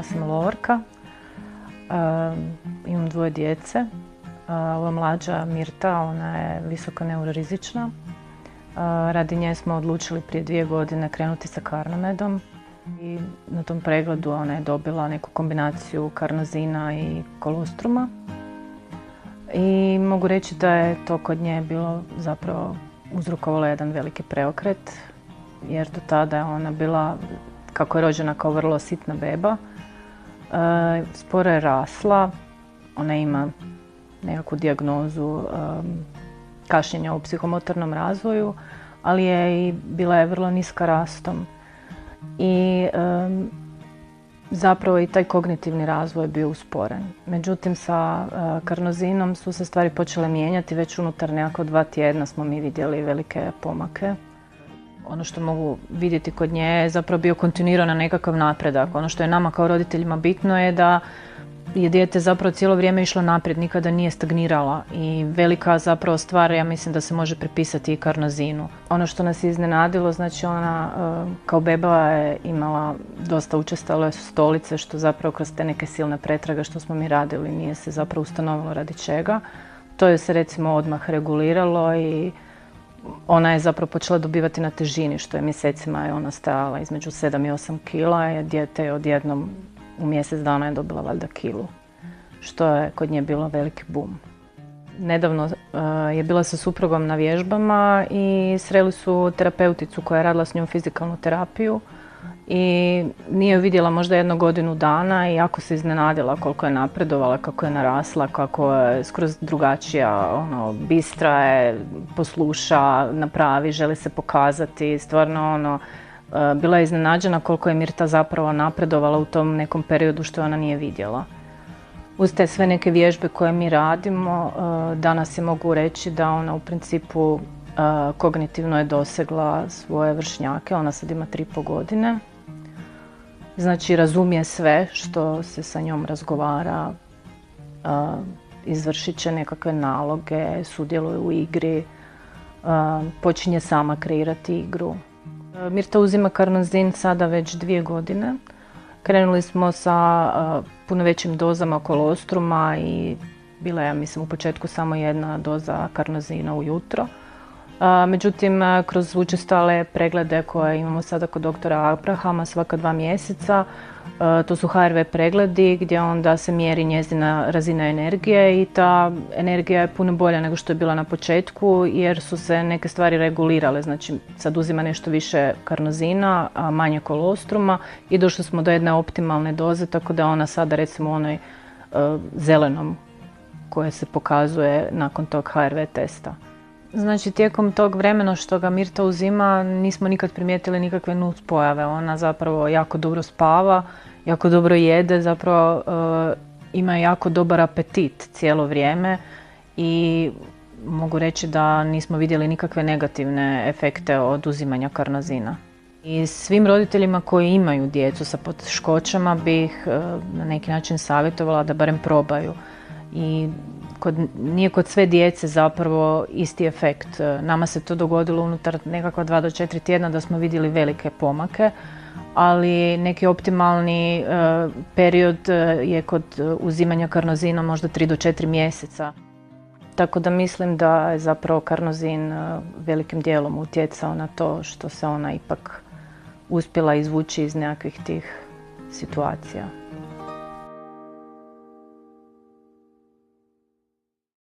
Ja sam Lovorka, imam 2 djece. Ova mlađa Mirta, ona je visoko neurorizična. Radi nje smo odlučili prije 2 godine krenuti sa Carnomedom. I na tom pregledu ona je dobila neku kombinaciju karnozina i kolostruma. I mogu reći da je to kod nje bilo zapravo uzrokovalo jedan veliki preokret, jer do tada je ona bila, kako je rođena kao vrlo sitna beba, sporo je rasla, ona ima nekakvu dijagnozu kašnjenja u psihomotornom razvoju, ali bila je vrlo niska rastom. I zapravo i taj kognitivni razvoj je bio usporen. Međutim, sa karnozinom su se stvari počele mijenjati, već unutar nekako 2 tjedna smo mi vidjeli velike pomake. Ono što mogu vidjeti kod nje je zapravo bio kontinuiran nekakav napredak. Ono što je nama kao roditeljima bitno je da je dijete zapravo cijelo vrijeme išlo naprijed, nikada nije stagnirala i velika zapravo stvar, ja mislim da se može pripisati i karnozinu. Ono što nas je iznenadilo, znači ona kao beba je imala dosta učestale stolice, što zapravo kroz te neke silne pretrage što smo mi radili nije se zapravo ustanovilo radi čega. To je se recimo odmah reguliralo i ona je zapravo počela dobivati na težini, što je mjesecima je ona stajala između 7 i 8 kila, dijete je odjednom u mjesec dana je dobila valjda kilu, što je kod nje bilo veliki bum. Nedavno je bila sa suprugom na vježbama i sreli su terapeuticu koja je radila s njom fizikalnu terapiju i nije ju vidjela možda 1 godinu dana i jako se iznenadila koliko je napredovala, kako je narasla, kako je skroz drugačija, bistra je, posluša, napravi, želi se pokazati, stvarno bila je iznenađena koliko je Mirta zapravo napredovala u tom nekom periodu što ona nije vidjela. Uz te sve neke vježbe koje mi radimo, danas je mogu reći da ona u principu kognitivno je dosegla svoje vršnjake, ona sad ima 3,5 godine. Znači razumije sve što se sa njom razgovara, izvršit će nekakve naloge, sudjeluje u igri, počinje sama kreirati igru. Mirta uzima karnozin sada već 2 godine. Krenuli smo sa puno većim dozama kolostruma i bila je, ja mislim, u početku samo 1 doza karnozina ujutro. Međutim, kroz učestale preglede koje imamo sada kod doktora Abrahama svaka 2 mjeseca, to su HRV pregledi gdje onda se mjeri njezina razina energije i ta energija je puno bolja nego što je bila na početku jer su se neke stvari regulirale. Znači sad uzima nešto više karnozina, a manje kolostruma i došli smo do jedne optimalne doze, tako da ona sada recimo u onoj zelenom koje se pokazuje nakon tog HRV testa. Znači tijekom tog vremena što ga Mirta uzima nismo nikad primijetili nikakve nuspojave. Ona zapravo jako dobro spava, jako dobro jede, zapravo ima jako dobar apetit cijelo vrijeme i mogu reći da nismo vidjeli nikakve negativne efekte od uzimanja karnozina. I svim roditeljima koji imaju djecu sa poteškoćama bih na neki način savjetovala da barem probaju. I nije kod sve djece zapravo isti efekt. Nama se to dogodilo unutar nekakva 2 do 4 tjedna da smo vidjeli velike pomake, ali neki optimalni period je kod uzimanja karnozina možda 3 do 4 mjeseca. Tako da mislim da je zapravo karnozin velikim dijelom utjecao na to što se ona ipak uspjela izvući iz nekakvih tih situacija.